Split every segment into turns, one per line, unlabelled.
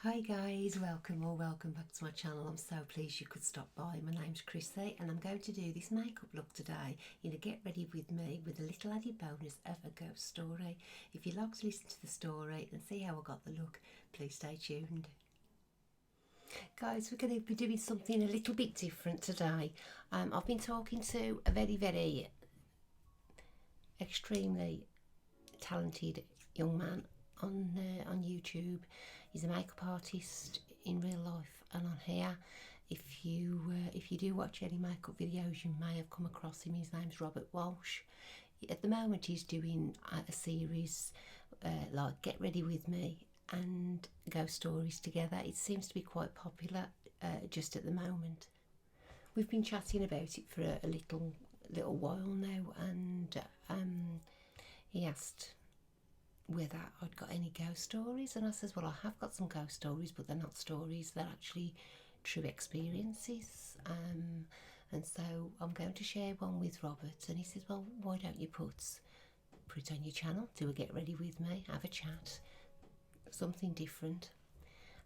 Hi guys, welcome back to my channel. I'm so pleased you could stop by. My name's Chrissy and I'm going to do this makeup look today in a get ready with me with a little added bonus of a ghost story. If you'd like to listen to the story and see how I got the look, please stay tuned. Guys, we're going to be doing something a little bit different today. I've been talking to a very extremely talented young man on YouTube. He's a makeup artist in real life and on here. If you do watch any makeup videos, you may have come across him. His name's Robert Welsh. At the moment, he's doing a series like Get Ready With Me and Ghost Stories Together. It seems to be quite popular just at the moment. We've been chatting about it for a little while now, and he asked whether I'd got any ghost stories, and I says, well, I have got some ghost stories, but they're not stories, they're actually true experiences, and so I'm going to share one with Robert. And he says, well, why don't you put it on your channel, do a Get Ready With Me, have a chat, something different.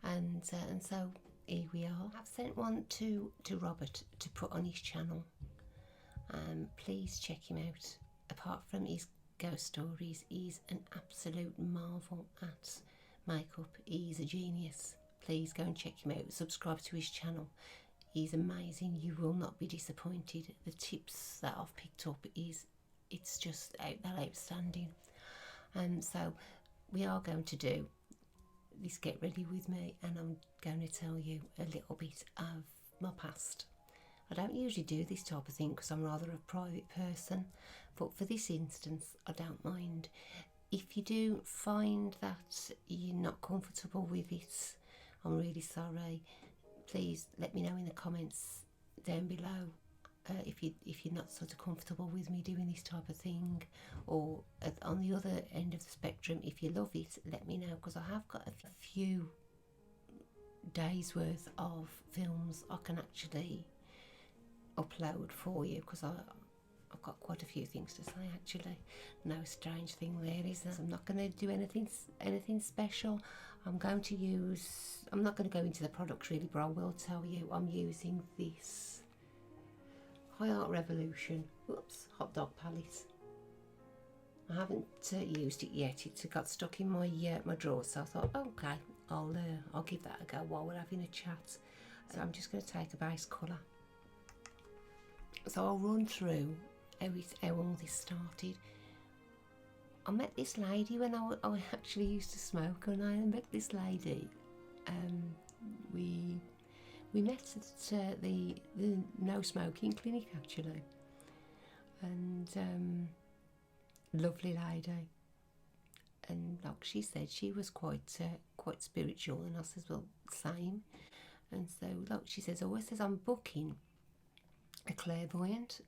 And so here we are. I've sent one to Robert to put on his channel. Please check him out. Apart from his ghost stories, he's an absolute marvel at makeup. He's a genius. Please go and check him out. Subscribe to his channel. He's amazing. You will not be disappointed. The tips that I've picked up it's just outstanding. And so we are going to do this Get Ready With Me, and I'm going to tell you a little bit of my past. I don't usually do this type of thing because I'm rather a private person, but for this instance I don't mind. If you do find that you're not comfortable with it, I'm really sorry. Please let me know in the comments down below if you're not sort of comfortable with me doing this type of thing, or on the other end of the spectrum, if you love it, let me know, because I have got a few days worth of films I can actually upload for you, because I've got quite a few things to say actually. No strange thing there, is there? I'm not going to do anything special. I'm not going to go into the products really, but I will tell you I'm using this High Art Revolution hot dog palette. I haven't used it yet. It got stuck in my drawer, so I thought, okay, I'll give that a go while we're having a chat. So I'm just going to take a base colour. So I'll run through how all this started. I met this lady when I actually used to smoke, and I met this lady. We met at the no smoking clinic actually, and lovely lady. And like she said, she was quite spiritual, and I says, well, same. And so like she says, always says, I'm booking a clairvoyant.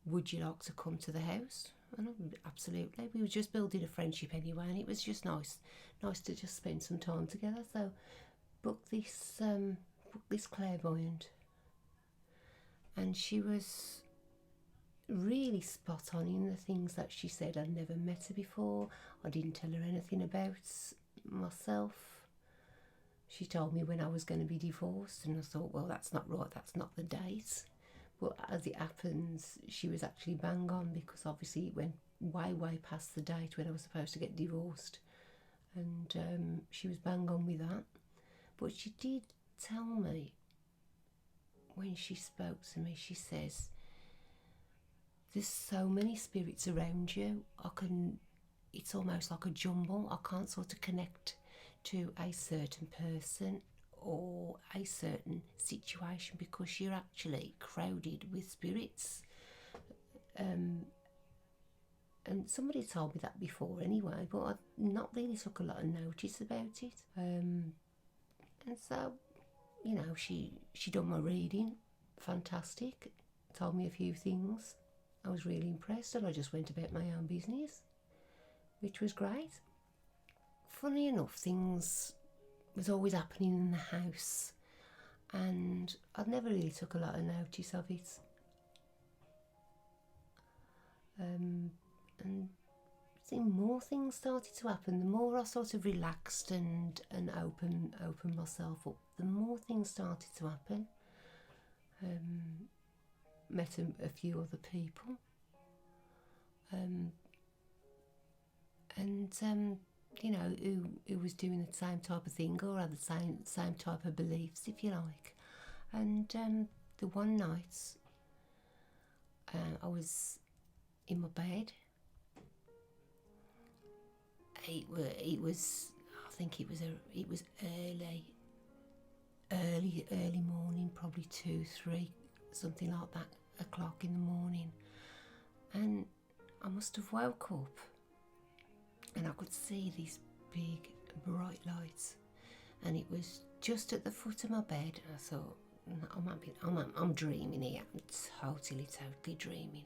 Would you like to come to the house? And absolutely. We were just building a friendship anyway, and it was just nice to just spend some time together. So book this clairvoyant, and she was really spot on in the things that she said. I'd never met her before. I didn't tell her anything about myself. She told me when I was going to be divorced, and I thought, well, that's not right, that's not the date. But as it happens, she was actually bang on, because obviously it went way past the date when I was supposed to get divorced, and she was bang on with that. But she did tell me, when she spoke to me, she says, there's so many spirits around you, it's almost like a jumble. I can't sort of connect to a certain person or a certain situation, because you're actually crowded with spirits. And somebody told me that before anyway, but I not really took a lot of notice about it. And so, you know, she done my reading, fantastic, told me a few things. I was really impressed, and I just went about my own business, which was great. Funny enough, things was always happening in the house, and I never really took a lot of notice of it. And more things started to happen. The more I sort of relaxed and opened myself up, the more things started to happen. Met a few other people, and you know, who was doing the same type of thing or had the same type of beliefs, if you like. And the one night, I was in my bed. It was I think it was early morning, probably 2, 3, something like that, o'clock in the morning, and I must have woke up, and I could see these big bright lights, and it was just at the foot of my bed. I thought, I'm dreaming here. I'm totally dreaming.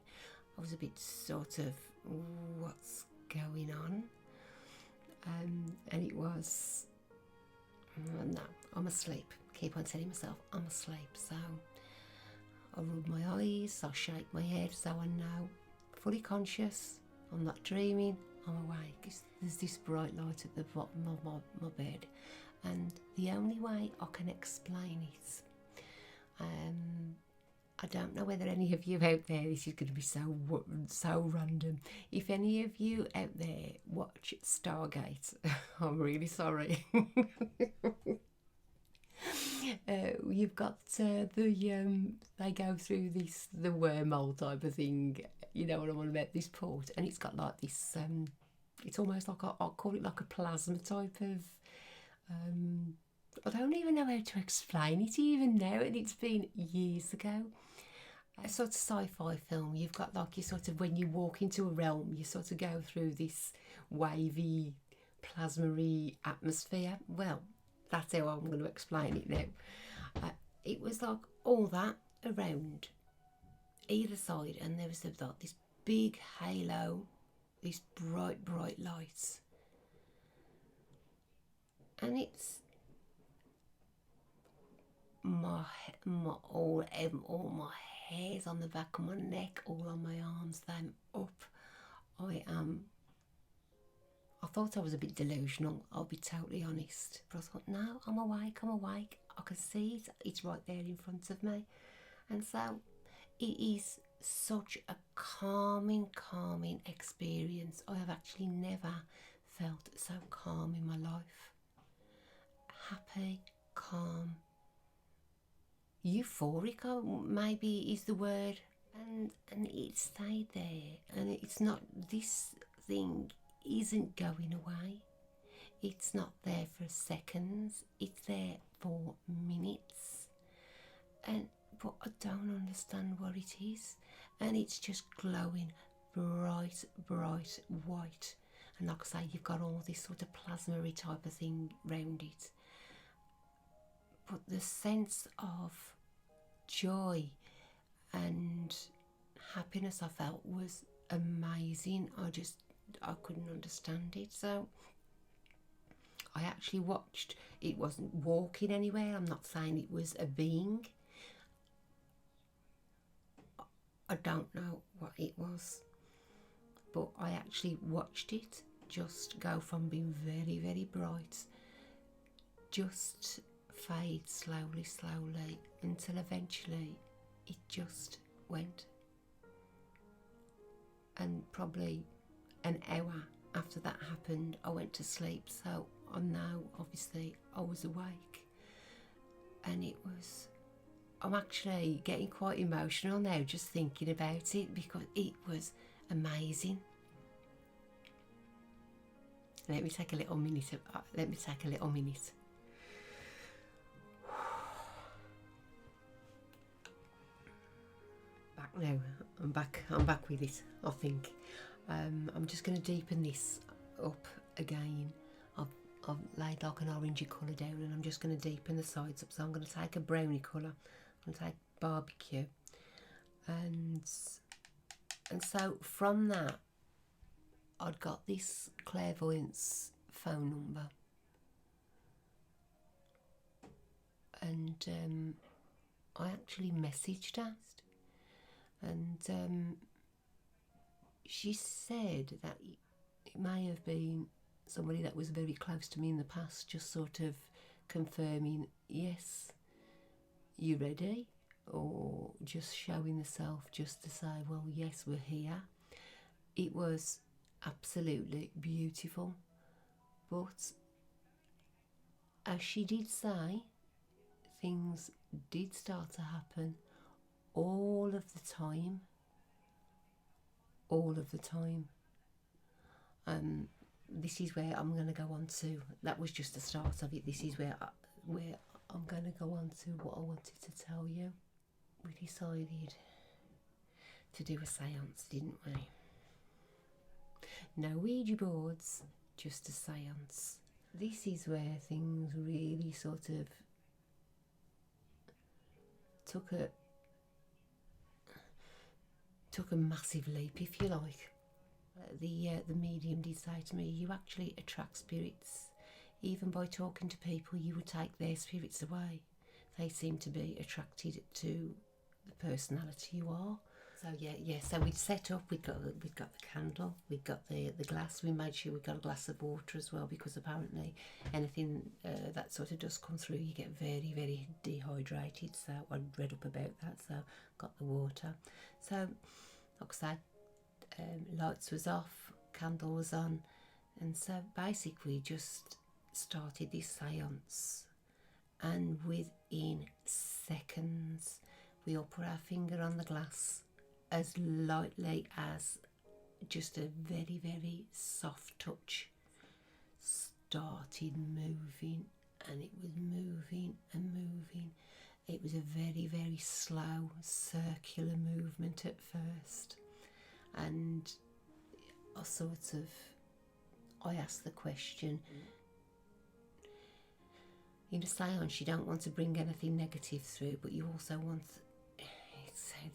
I was a bit sort of, what's going on? And it was, no, I'm asleep. Keep on telling myself I'm asleep. So I rub my eyes, I shake my head, so I know, fully conscious, I'm not dreaming, I'm awake. There's this bright light at the bottom of my bed, and the only way I can explain it, I don't know whether any of you out there, this is going to be so random. If any of you out there watch Stargate, I'm really sorry. You've got they go through the wormhole type of thing. You know what I'm on about, this port, and it's got like this. It's almost like I'll call it like a plasma type of. I don't even know how to explain it even now, and it's been years ago. A sort of sci-fi film, you've got like you sort of, when you walk into a realm, you sort of go through this wavy, plasma-y atmosphere. Well, that's how I'm going to explain it now. It was like all that around either side, and there was like this big halo, these bright lights, and it's all my hairs on the back of my neck, all on my arms, then up. I thought I was a bit delusional, I'll be totally honest, but I thought, no, I'm awake, I can see it, it's right there in front of me. And so it is such a calming experience. I have actually never felt so calm in my life. Happy, calm, euphoric maybe is the word, and it stayed there, and it's not, this thing isn't going away. It's not there for seconds, it's there for minutes, but I don't understand what it is, and it's just glowing bright white, and like I say, you've got all this sort of plasma-y type of thing round it, but the sense of joy and happiness I felt was amazing. I couldn't understand it. So I actually watched, it wasn't walking anywhere, I'm not saying it was a being, I don't know what it was, but I actually watched it just go from being very bright, just fade slowly until eventually it just went. And probably an hour after that happened, I went to sleep, so I know obviously I was awake, and I'm actually getting quite emotional now just thinking about it, because it was amazing. Let me take a little minute. Back now. I'm back with it, I think. I'm just going to deepen this up again. I've laid like an orangey colour down, and I'm just going to deepen the sides up. So I'm going to take a brownie colour. I'm going to take barbecue, and so from that I'd got this clairvoyant's phone number, and I actually messaged her, and she said that it may have been somebody that was very close to me in the past, just sort of confirming, yes, you ready? Or just showing the self just to say, well, yes, we're here. It was absolutely beautiful. But as she did say, things did start to happen all of the time. All of the time. This is where I'm going to go on to, that was just the start of it. This is where I'm going to go on to what I wanted to tell you. We decided to do a seance, didn't we? No Ouija boards, just a seance. This is where things really sort of took a massive leap, if you like. The medium did say to me, you actually attract spirits. Even by talking to people, you would take their spirits away. They seem to be attracted to the personality you are. So yeah. So we'd set up. We'd got the candle. We'd got the glass. We made sure we got a glass of water as well, because apparently anything that sort of does come through, you get very, very dehydrated. So I read up about that. So got the water. So like I say, lights was off, candle was on, and so basically just started this seance. And within seconds, we all put our finger on the glass as lightly as just a very, very soft touch. Started moving, and it was moving and moving. It was a very, very slow circular movement at first. And I asked the question, in a seance you don't want to bring anything negative through, but you also want,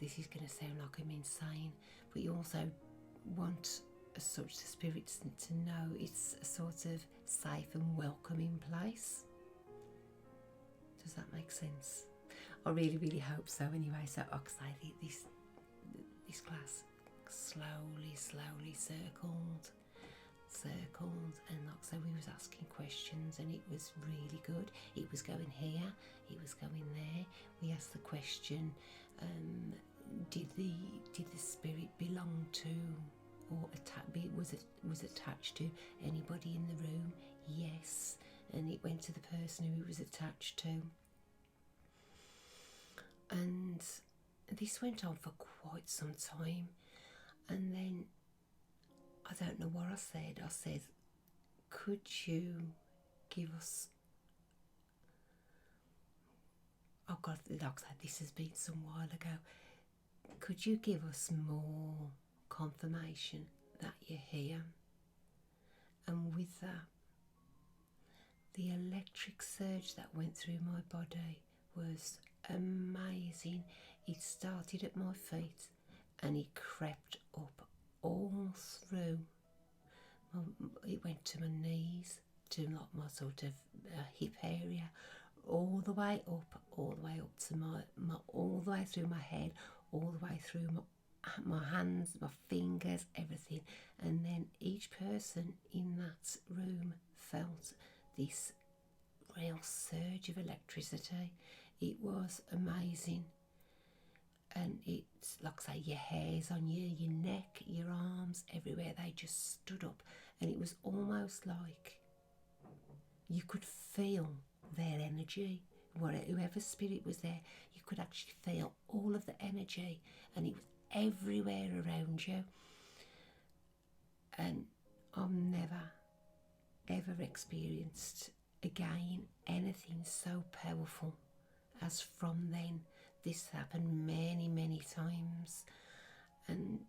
this is going to sound like I'm insane, but you also want as such the spirits to know it's a sort of safe and welcoming place. Does that make sense? I really, really hope so. Anyway, so like I say, this glass slowly circled, and like so we was asking questions, and it was really good. It was going here, it was going there. We asked the question, did the spirit belong to or was attached to anybody in the room? Yes. And it went to the person who it was attached to. And this went on for quite some time. And then, I don't know what I said, could you give us, oh God, like I said, this has been some while ago, could you give us more confirmation that you're here? And with that, the electric surge that went through my body was amazing. It started at my feet and it crept up all through. It went to my knees, to like my sort of hip area, all the way up to my all the way through my head, all the way through my hands, my fingers, everything. And then each person in that room felt this real surge of electricity. It was amazing. And it's like I say, your hairs on you, your neck, your arms, everywhere, they just stood up. And it was almost like you could feel their energy. Whoever spirit was there, you could actually feel all of the energy, and it was everywhere around you. And I've never ever experienced again anything so powerful as from then. This happened many, many times, and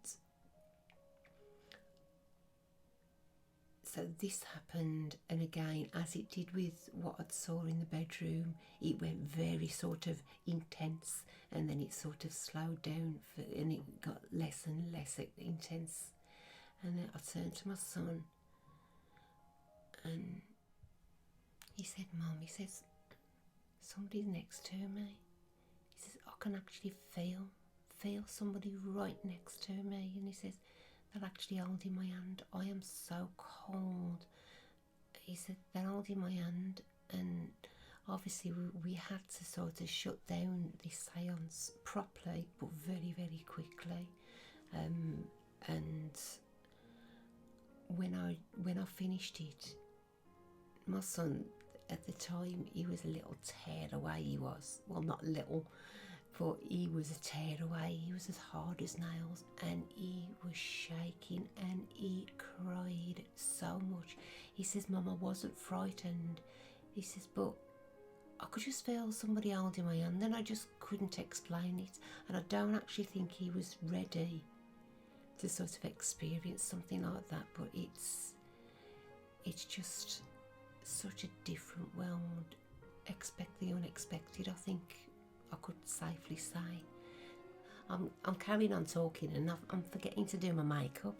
so this happened, and again, as it did with what I saw in the bedroom, it went very sort of intense, and then it sort of slowed down, and it got less and less intense. And then I turned to my son, and he said, "Mum," he says, "somebody's next to me." He says, "I can actually feel somebody right next to me." And he says, they're actually holding my hand. I am so cold. He said they're holding my hand, and obviously we had to sort of shut down this seance properly, but very, very quickly. And when I finished it, my son at the time, he was a little tear away. He was, well, not little, but he was a tear away. He was as hard as nails, and he was shaking, and he cried so much. He says, "Mum, I wasn't frightened." He says, "But I could just feel somebody holding my hand, and I just couldn't explain it." And I don't actually think he was ready to sort of experience something like that, but it's just such a different world. Expect the unexpected, I think I could safely say. I'm carrying on talking, and I'm forgetting to do my makeup.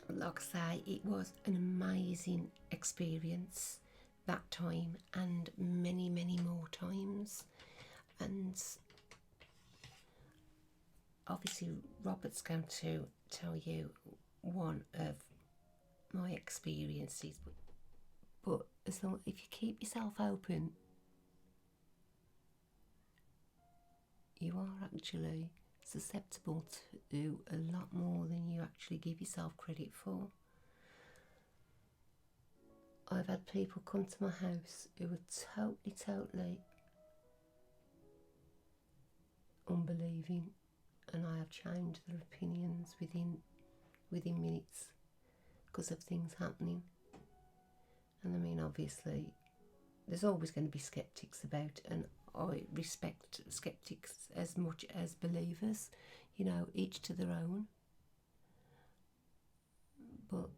Like I say, it was an amazing experience that time, and many, many more times. And obviously Robert's going to tell you one of my experiences, but as long if you keep yourself open, you are actually susceptible to do a lot more than you actually give yourself credit for. I've had people come to my house who were totally unbelieving, and I have changed their opinions within minutes because of things happening. And I mean, obviously there's always going to be skeptics about, and I respect skeptics as much as believers, each to their own. But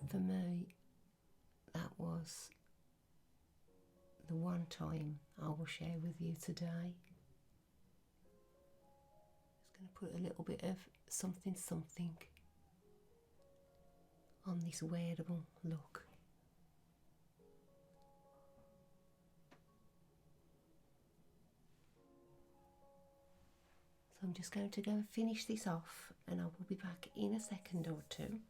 for me, that was the one time I will share with you today. Just going to put a little bit of something on this wearable look. So I'm just going to go and finish this off, and I will be back in a second or two.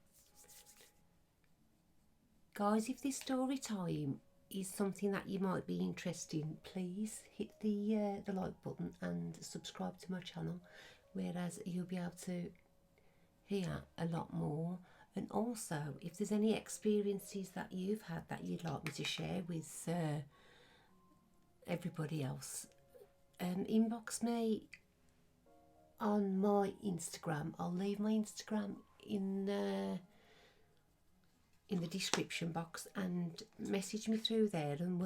Guys, if this story time is something that you might be interested in, please hit the like button and subscribe to my channel, whereas you'll be able to hear a lot more. And also, if there's any experiences that you've had that you'd like me to share with everybody else, inbox me on my Instagram. I'll leave my Instagram in the description box, and message me through there, and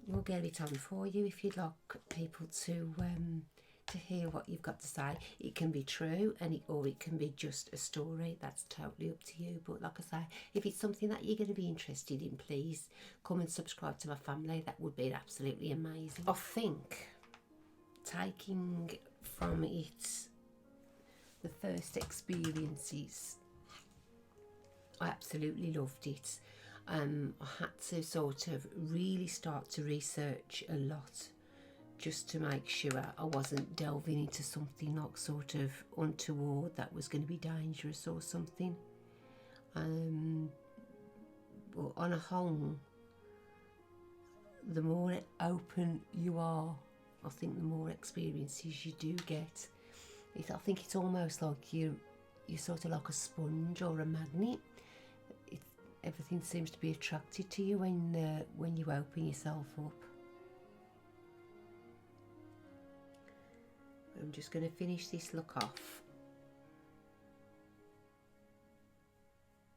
we'll get it on for you if you'd like people to hear what you've got to say. It can be true, or it can be just a story. That's totally up to you. But like I say, if it's something that you're going to be interested in, please come and subscribe to my family. That would be absolutely amazing. I think, taking from it the first experiences, I absolutely loved it. I had to sort of really start to research a lot, just to make sure I wasn't delving into something like sort of untoward that was going to be dangerous or something. But on a whole, the more open you are, I think the more experiences you do get. I think it's almost like you're sort of like a sponge or a magnet. Everything seems to be attracted to you when you open yourself up. I'm just going to finish this look off,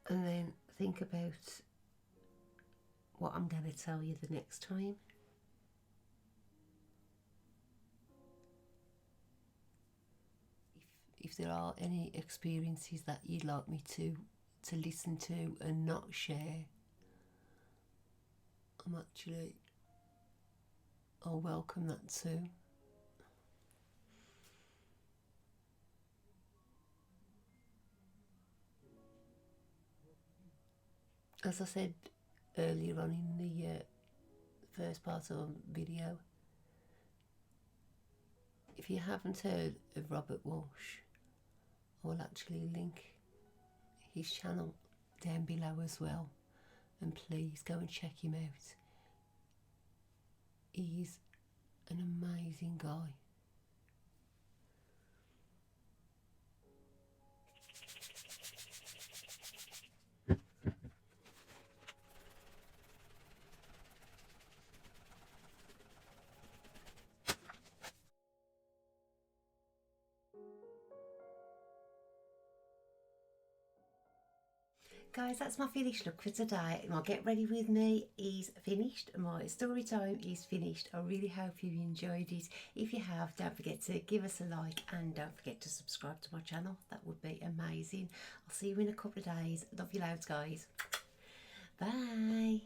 and then think about what I'm going to tell you the next time. If there are any experiences that you'd like me to listen to and not share, I'll welcome that too. As I said earlier on in the first part of the video, if you haven't heard of Robert Welsh, I'll actually link his channel down below as well, and please go and check him out. He's an amazing guy. Guys, that's my finished look for today. My get ready with me is finished. My story time is finished. I really hope you enjoyed it. If you have, don't forget to give us a like and don't forget to subscribe to my channel. That would be amazing. I'll see you in a couple of days. Love you loads, guys. Bye.